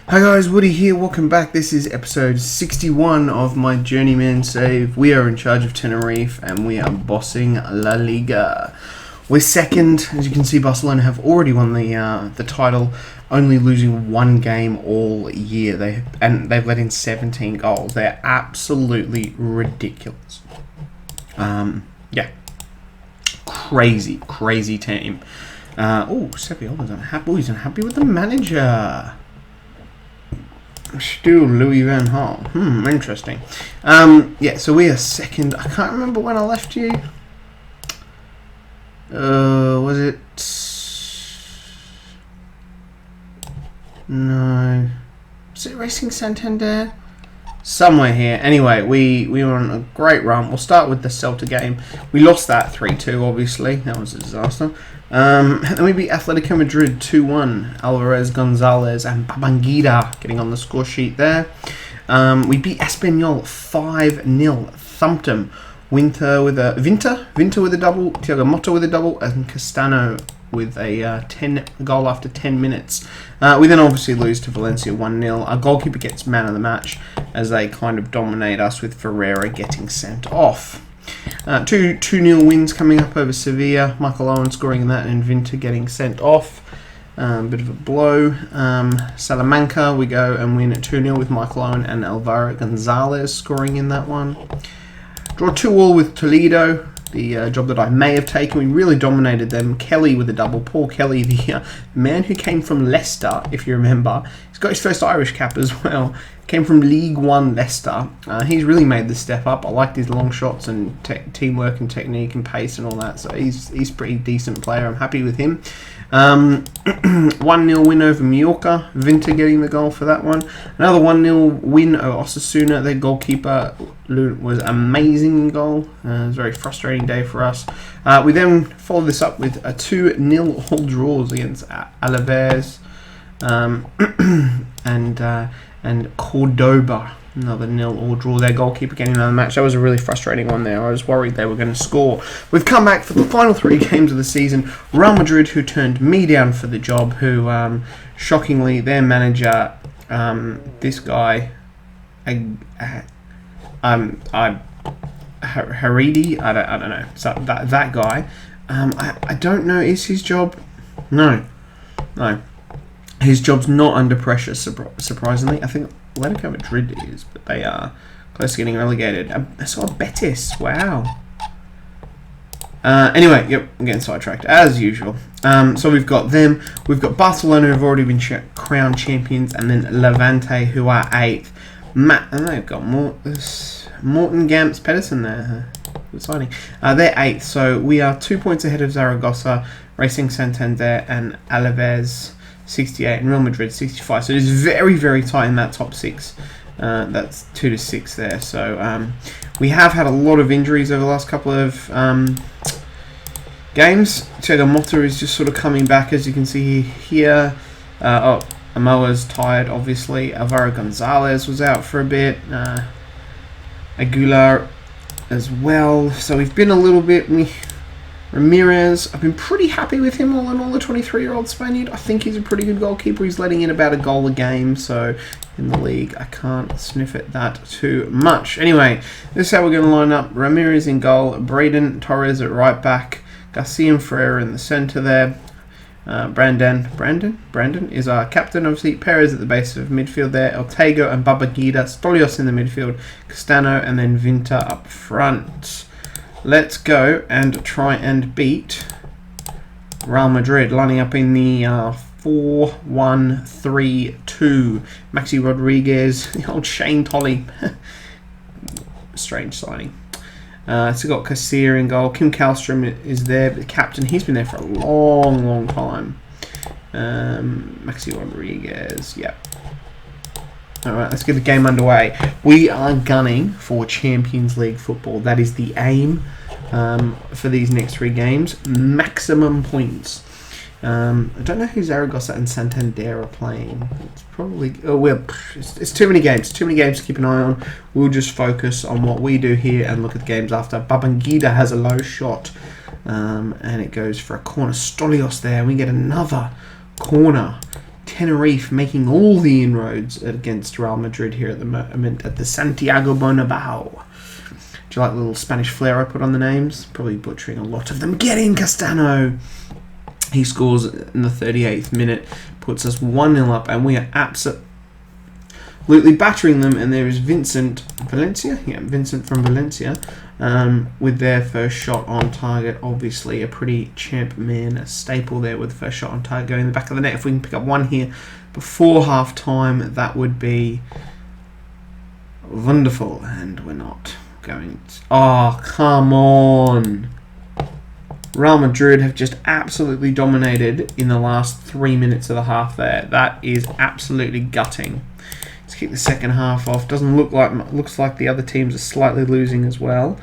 Hi guys, Woody here, welcome back. This is episode 61 of my Journeyman Save. We are in charge of Tenerife and we are bossing La Liga. We're second. As you can see, Barcelona have already won the title, only losing one game all year. They've let in 17 goals. They're absolutely ridiculous. Yeah. Crazy team. Sepiola's unhappy. Oh, he's unhappy with the manager. Still Louis Van Gaal. Interesting. So we are second. I can't remember when I left you. Was it? No. Was it Racing Santander? Somewhere here. Anyway, we were on a great run. We'll start with the Celta game. We lost that 3-2, obviously. That was a disaster. Then we beat Atletico Madrid 2-1. Alvarez, Gonzalez, and Babangida getting on the score sheet there. We beat Espanyol 5-0. Thumped them. Vinta with a double. Thiago Motta with a double. And Castano with a 10 goal after 10 minutes. We then obviously lose to Valencia 1-0. Our goalkeeper gets man of the match as they kind of dominate us with Ferreira getting sent off. 2-0 wins coming up over Sevilla. Michael Owen scoring that and Vinta getting sent off. Bit of a blow. Salamanca, we go and win at 2-0 with Michael Owen and Alvaro Gonzalez scoring in that one. Draw 2-2 with Toledo. The job that I may have taken. We really dominated them. Kelly with a double. Paul Kelly, the man who came from Leicester, if you remember. He's got his first Irish cap as well. Came from League One Leicester. He's really made the step up. I liked his long shots and teamwork and technique and pace and all that. So he's a pretty decent player. I'm happy with him. 1-0 win over Mallorca. Vinta getting the goal for that one. Another 1-0 win over Osasuna. Their goalkeeper was amazing in goal. It was a very frustrating day for us. We then followed this up with a 2-0 all draws against Alaves and Cordoba. Another 0 all draw. Their goalkeeper getting another match. That was a really frustrating one there. I was worried they were going to score. We've come back for the final 3 games of the season. Real Madrid, who turned me down for the job, who, shockingly, their manager, this guy, Haridi, I don't know. So that guy, I don't know. Is his job? No. His job's not under pressure. Surprisingly, I think Atletico Madrid is, but they are close to getting relegated. I saw Betis. Wow. Anyway, yep, I'm getting sidetracked as usual. So we've got them. We've got Barcelona, who've already been crowned champions, and then Levante, who are 8th. And they've got Morten Gamps Pedersen there. Good signing. They're 8th, so we are 2 points ahead of Zaragoza, Racing Santander, and Alaves 68, and Real Madrid 65. So it is very, very tight in that top 6. That's 2-6 there. So we have had a lot of injuries over the last couple of games. Thiago Motta is just sort of coming back, as you can see here. Amoa's tired, obviously. Alvaro Gonzalez was out for a bit. Aguilar as well. So we've been a little bit... Ramirez, I've been pretty happy with him all in all, the 23-year-old Spaniard. I think he's a pretty good goalkeeper. He's letting in about a goal a game, so in the league I can't sniff at that too much. Anyway, this is how we're going to line up. Ramirez in goal, Braden Torres at right back, Garcia and Ferreira in the centre there. Brandon is our captain, obviously. Perez at the base of midfield there. Ortega and Babangida. Stolios in the midfield. Castano and then Vinta up front. Let's go and try and beat Real Madrid, lining up in the 4-1-3-2. Maxi Rodriguez, the old Shane Tolley. Strange signing. So got Casir in goal. Kim Kallstrom is there, the captain. He's been there for a long time. Maxi Rodriguez, yep. Alright, let's get the game underway. We are gunning for Champions League football. That is the aim for these next 3 games. Maximum points. I don't know who Zaragoza and Santander are playing. It's probably... it's too many games. Too many games to keep an eye on. We'll just focus on what we do here and look at the games after. Babangida has a low shot. And it goes for a corner. Stolios there. We get another corner. Tenerife making all the inroads against Real Madrid here at the moment at the Santiago Bernabeu. Do you like the little Spanish flair I put on the names? Probably butchering a lot of them. Get in, Castano! He scores in the 38th minute, puts us 1-0 up, and we are absolutely battering them. And there is Vincent Valencia, Vincent from Valencia, with their first shot on target. Obviously, a pretty champ man, a staple there with the first shot on target going in the back of the net. If we can pick up one here before half time, that would be wonderful. And we're not going to. Oh, come on! Real Madrid have just absolutely dominated in the last 3 minutes of the half there. That is absolutely gutting. Let's kick the second half off. Looks like the other teams are slightly losing as well.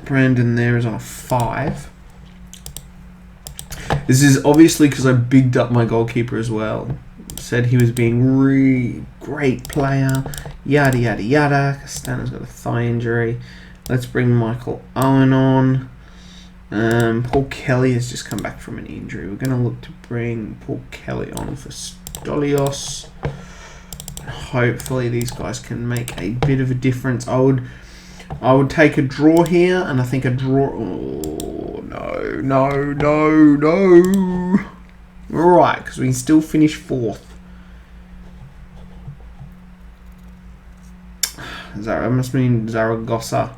Brandon there is on a 5. This is obviously because I bigged up my goalkeeper as well. Said he was being really great player. Yada yada yada. Castano's got a thigh injury. Let's bring Michael Owen on. Paul Kelly has just come back from an injury. We're going to look to bring Paul Kelly on for Stolios. Hopefully these guys can make a bit of a difference. I would take a draw here, and I think a draw. Oh no! All right, because we can still finish 4th. That must mean Zaragoza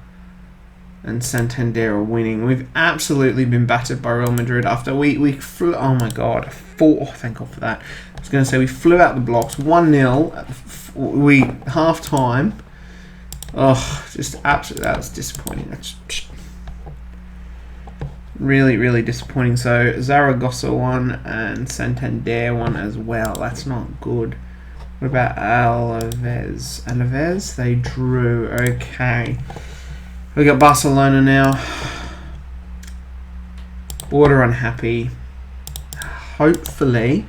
and Santander are winning. We've absolutely been battered by Real Madrid after we flew. Oh my god, 4. Oh, thank God for that. I was going to say we flew out the blocks 1-0. We half time. Oh, just absolutely, that was disappointing. That's really disappointing. So Zaragoza won and Santander won as well. That's not good. What about Alaves? Alaves, they drew. Okay. We got Barcelona now. Border unhappy. Hopefully,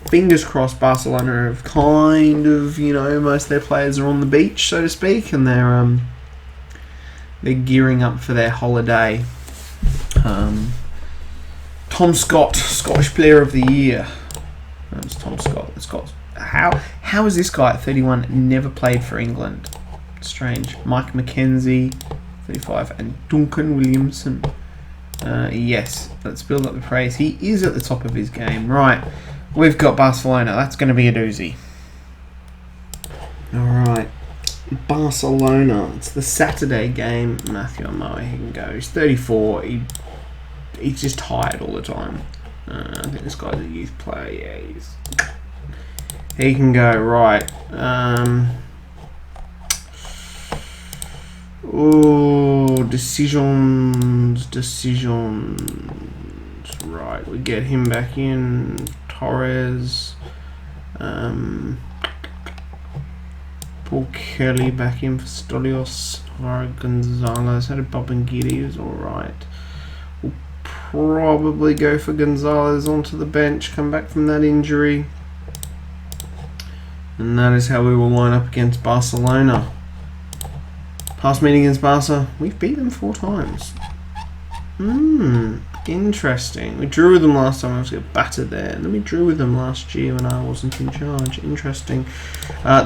fingers crossed, Barcelona have kind of, most of their players are on the beach, so to speak, and they're gearing up for their holiday. Tom Scott, Scottish Player of the Year. That's Tom Scott. How is this guy at 31 never played for England? Strange. Mike McKenzie, 35, and Duncan Williamson. Yes, let's build up the praise. He is at the top of his game. Right, we've got Barcelona. That's going to be a doozy. Alright, Barcelona. It's the Saturday game. Matthew Amoa, he can go. He's 34. He's just tired all the time. I think this guy's a youth player. Yeah, he can go. Right. Decisions. Right, we get him back in. Torres. Paul Kelly back in for Stolios. Gonzalez. How did Bob and Giddy? He was alright. We'll probably go for Gonzalez onto the bench, come back from that injury. And that is how we will line up against Barcelona. Past meeting against Barca, we've beat them 4 times. Interesting. We drew with them last time. I was getting battered there. And then we drew with them last year when I wasn't in charge. Interesting.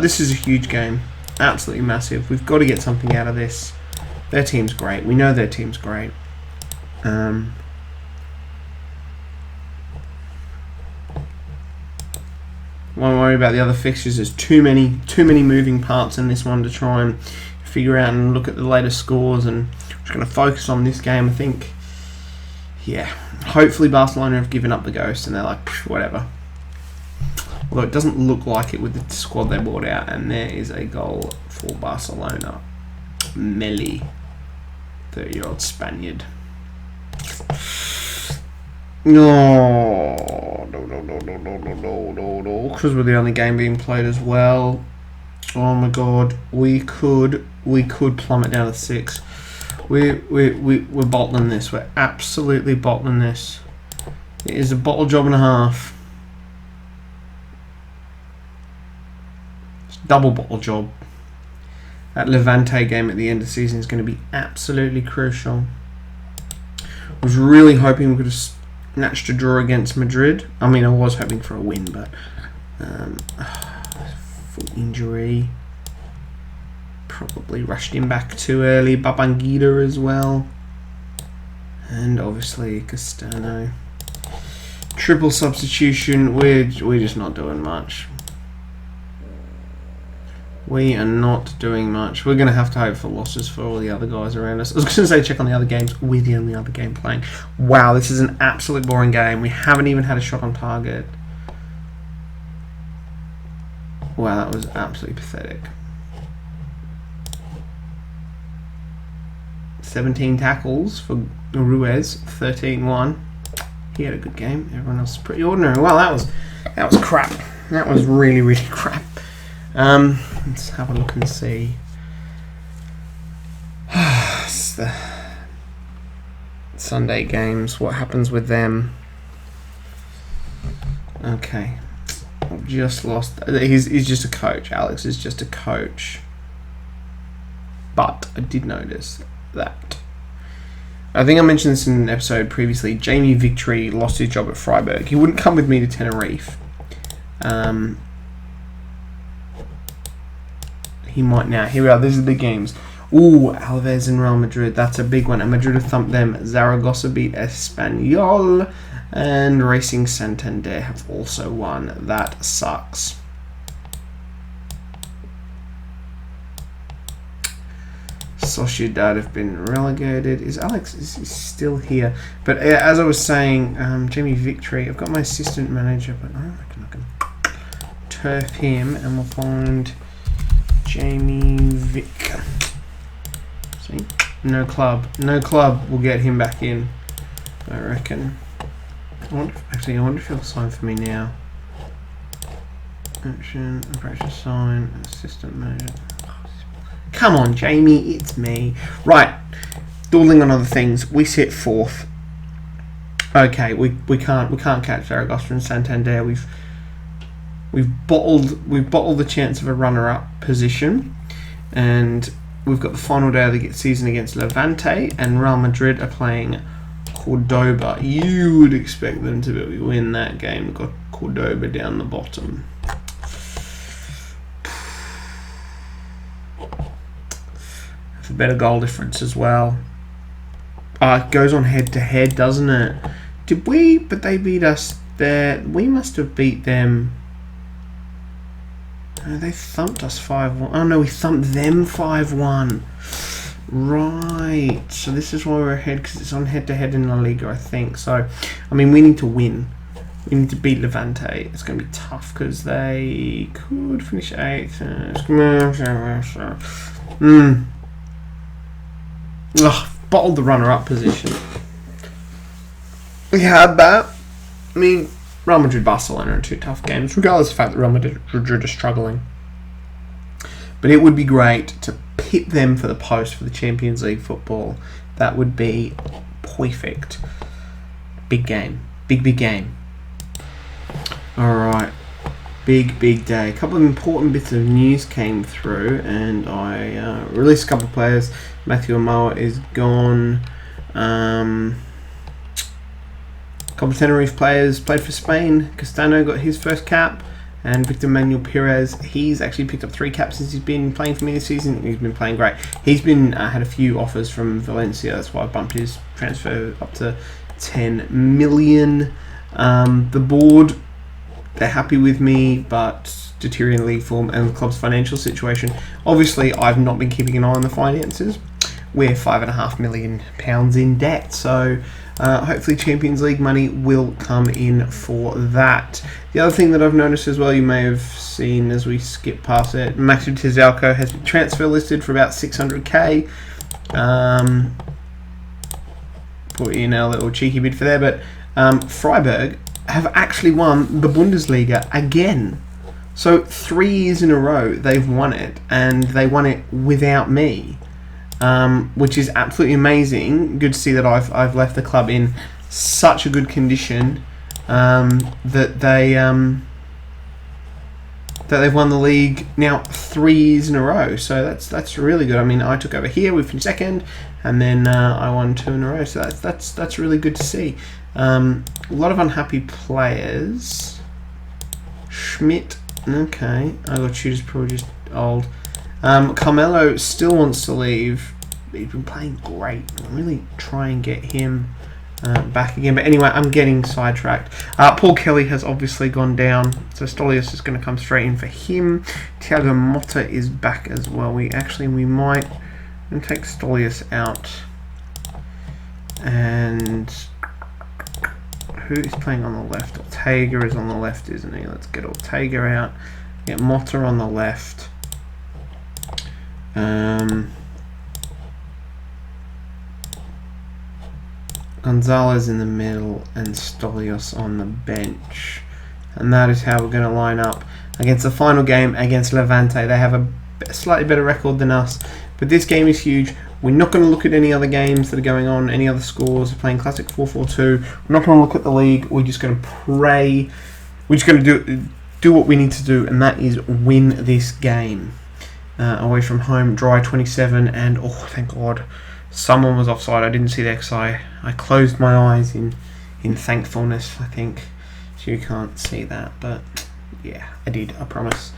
This is a huge game. Absolutely massive. We've got to get something out of this. Their team's great. We know their team's great. Won't worry about the other fixtures. There's too many moving parts in this one to try and figure out and look at the latest scores, and I'm just going to focus on this game. I think, yeah, hopefully Barcelona have given up the ghost and they're like, whatever. Although it doesn't look like it with the squad they brought out, and there is a goal for Barcelona. Meli, 30-year-old Spaniard. No, because we're the only game being played as well. Oh my god, we could plummet down to 6. We're bottling this. We're absolutely bottling this. It is a bottle job and a half. It's a double bottle job. That Levante game at the end of the season is going to be absolutely crucial. I was really hoping we could have Match to draw against Madrid. I mean, I was hoping for a win, but foot injury. Probably rushed him back too early. Babangida as well. And obviously Castano. Triple substitution. We're just not doing much. We are not doing much. We're going to have to hope for losses for all the other guys around us. I was going to say check on the other games. We're the only other game playing. Wow, this is an absolute boring game. We haven't even had a shot on target. Wow, that was absolutely pathetic. 17 tackles for Ruiz, 13-1. He had a good game. Everyone else is pretty ordinary. Well, that was crap. That was really, really crap. Let's have a look and see. It's the Sunday games. What happens with them? Okay, I've just lost. He's just a coach. Alex is just a coach. But I did notice that. I think I mentioned this in an episode previously. Jamie Victory lost his job at Freiburg. He wouldn't come with me to Tenerife. He might now. Here we are. These are the games. Ooh, Alves and Real Madrid. That's a big one. And Madrid have thumped them. Zaragoza beat Espanyol. And Racing Santander have also won. That sucks. Sociedad have been relegated. Is Alex is still here? But as I was saying, Jamie Victory. I've got my assistant manager, but I reckon I can turf him and we'll find Jamie Vick. See? No club. No club will get him back in, I reckon. I wonder if he'll sign for me now. Action, pressure sign, assistant manager. Come on, Jamie, it's me. Right, dawdling on other things. We sit fourth. Okay, we can't catch Zaragoza and Santander. We've bottled the chance of a runner-up position, and we've got the final day of the season against Levante, and Real Madrid are playing Cordoba. You would expect them to win that game. We've got Cordoba down the bottom. Have a better goal difference as well. It goes on head-to-head, doesn't it? Did we? But they beat us there. We must have beat them. Oh, they thumped us 5-1. Oh no, we thumped them 5-1. Right. So this is why we're ahead, because it's on head-to-head in La Liga, I think. So, I mean, we need to win. We need to beat Levante. It's going to be tough because they could finish 8th. Bottled the runner-up position. We had that. I mean, Real Madrid, Barcelona are two tough games, regardless of the fact that Real Madrid are struggling. But it would be great to pit them for the post for the Champions League football. That would be perfect. Big game. Big game. Alright. Big day. A couple of important bits of news came through, and I released a couple of players. Matthew Amoa is gone. A couple of Tenerife players played for Spain. Castano got his first cap, and Victor Manuel Perez, he's actually picked up 3 caps since he's been playing for me this season. He's been playing great. He's been had a few offers from Valencia. That's why I bumped his transfer up to 10 million. The board, they're happy with me, but deteriorating league form and the club's financial situation. Obviously, I've not been keeping an eye on the finances. We're £5.5 million in debt, so hopefully Champions League money will come in for that. The other thing that I've noticed as well, you may have seen as we skip past it, Maxi Tizalco has been transfer listed for about 600k. Put in a little cheeky bid for there, but Freiburg have actually won the Bundesliga again. So 3 years in a row they've won it, and they won it without me. Which is absolutely amazing. Good to see that I've left the club in such a good condition that they've won the league now 3 years in a row. So that's really good. I mean, I took over here, we finished second, and then I won 2 in a row. So that's really good to see. A lot of unhappy players. Schmidt. Okay. I got shooters probably just old. Carmelo still wants to leave. He's been playing great. I'm really try and get him back again. But anyway, I'm getting sidetracked. Paul Kelly has obviously gone down. So Stolios is going to come straight in for him. Thiago Motta is back as well. We might take Stolios out. And who is playing on the left? Ortega is on the left, isn't he? Let's get Ortega out. Get Motta on the left. Gonzalez in the middle and Stolios on the bench. And that is how we're going to line up against the final game against Levante. They have a slightly better record than us, but this game is huge. We're not going to look at any other games that are going on, any other scores. We're playing Classic 4-4-2. We're not going to look at the league. We're just going to pray. We're just going to do what we need to do, and that is win this game. Away from home, dry 27, and oh, thank God, someone was offside. I didn't see the XI. I closed my eyes in thankfulness, I think. So you can't see that, but yeah, I did, I promise.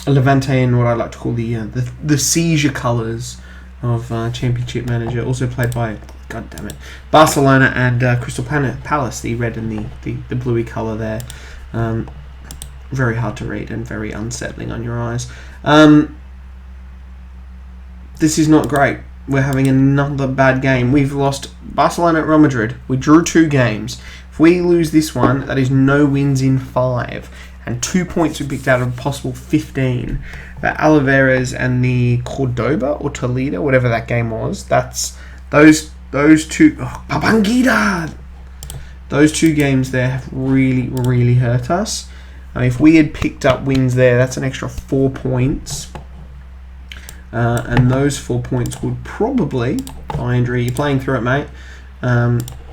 Levante in what I like to call the seizure colours of Championship Manager, also played by, god damn it, Barcelona and Crystal Palace, the red and the bluey colour there. Very hard to read and very unsettling on your eyes. This is not great. We're having another bad game. We've lost Barcelona at Real Madrid. We drew 2 games. If we lose this one, that is no wins in 5. And 2 points we picked out of a possible 15. The Alaveras and the Cordoba or Toledo, whatever that game was. That's those two. Oh, Babangida! Those 2 games there have really, really hurt us. If we had picked up wins there, that's an extra 4 points. And those 4 points would probably, Andrew, you're playing through it, mate,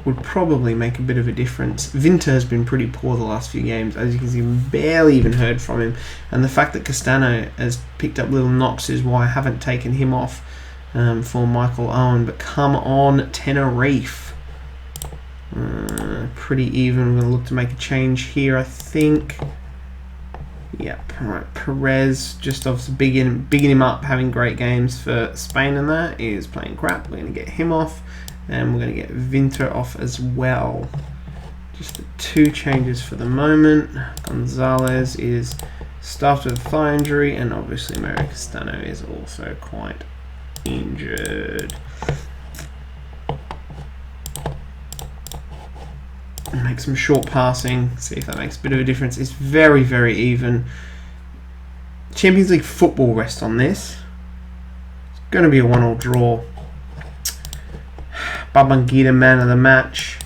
would probably make a bit of a difference. Vinter has been pretty poor the last few games. As you can see, barely even heard from him. And the fact that Castano has picked up little knocks is why I haven't taken him off for Michael Owen. But come on, Tenerife. Pretty even. We're going to look to make a change here, I think. Yep, alright, Perez, just obviously bigging him up, having great games for Spain, and that is playing crap. We're going to get him off, and we're going to get Vinter off as well. Just the 2 changes for the moment. Gonzalez is stuffed with a thigh injury, and obviously Mario Castano is also quite injured. Make some short passing, see if that makes a bit of a difference. It's very, very even. Champions League football rests on this. It's going to be a 1-1 draw. Babangida, man of the match.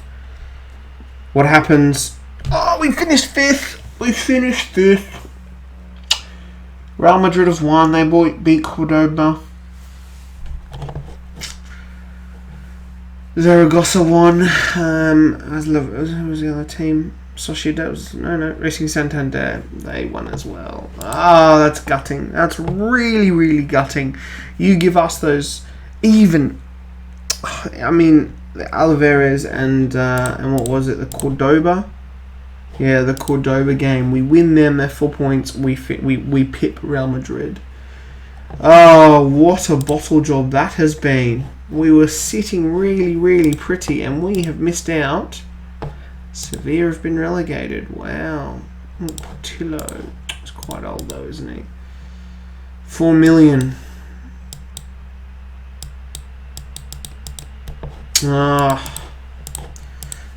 What happens? Oh, we finished 5th. We finished 5th. Real Madrid has won. They beat Cordoba. Zaragoza won. Who was the other team? Sociedad. No. Racing Santander. They won as well. Oh, that's gutting. That's really, really gutting. You give us those even. I mean, the Alaveras and what was it? The Cordoba. Yeah, the Cordoba game. We win them. They're 4 points. We pip Real Madrid. Oh, what a bottle job that has been. We were sitting really, really pretty, and we have missed out. Sevilla have been relegated. Wow. Portillo. He's quite old though, isn't he? 4 million.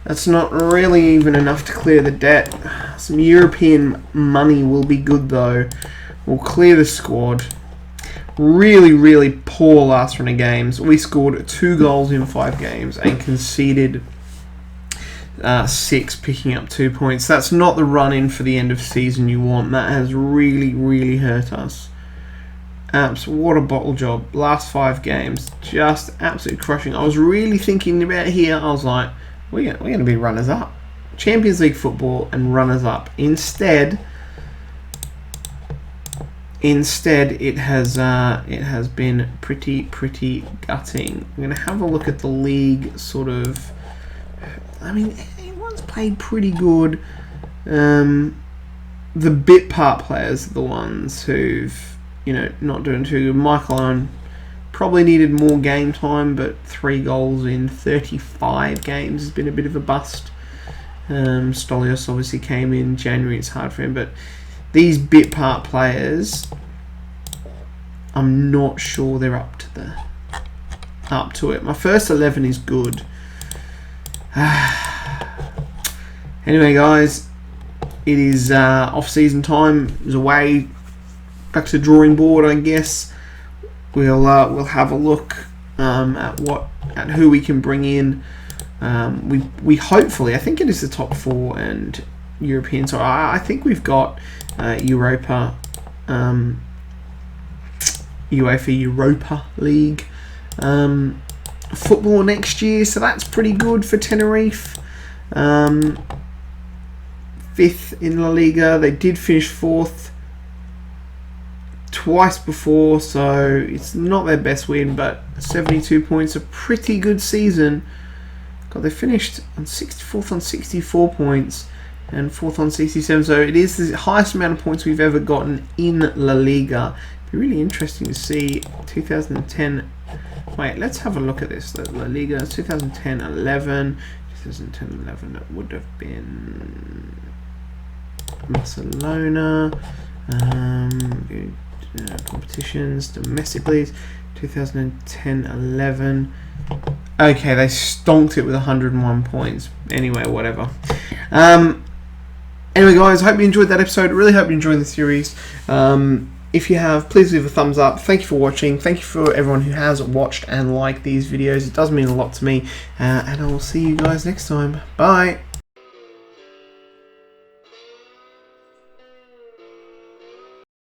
That's not really even enough to clear the debt. Some European money will be good though. We'll clear the squad. Really, really poor last run of games. We scored 2 goals in 5 games and conceded 6, picking up 2 points. That's not the run-in for the end of season you want. That has really, really hurt us. What a bottle job. Last 5 games, just absolutely crushing. I was really thinking about here, I was like, we're going to be runners-up. Champions League football and runners-up. Instead, Instead, it has been pretty gutting. I'm going to have a look at the league. Sort of, I mean, everyone's played pretty good. The bit part players are the ones who've, not doing too good. Michael Owen probably needed more game time, but 3 goals in 35 games has been a bit of a bust. Stolios obviously came in January. It's hard for him, but these bit part players, I'm not sure they're up to it. My first 11 is good. Anyway, guys, it is off-season time. It's away, back to the drawing board, I guess. We'll have a look at who we can bring in. We hopefully, I think it is the top 4 and European. So I think we've got UEFA Europa League football next year. So that's pretty good for Tenerife. 5th in La Liga. They did finish 4th twice before, so it's not their best win, but 72 points, a pretty good season. God, they finished on 64th on 64 points and 4th on 67, so it is the highest amount of points we've ever gotten in La Liga. It'd be really interesting to see 2010. Wait, let's have a look at this. La Liga 2010-11. 2010-11, it would have been Barcelona. Competitions domestically, 2010-11. Okay, they stonked it with 101 points. Anyway, whatever. Anyway, guys, hope you enjoyed that episode. Really hope you enjoyed the series. If you have, please leave a thumbs up. Thank you for watching. Thank you for everyone who has watched and liked these videos. It does mean a lot to me. And I will see you guys next time. Bye.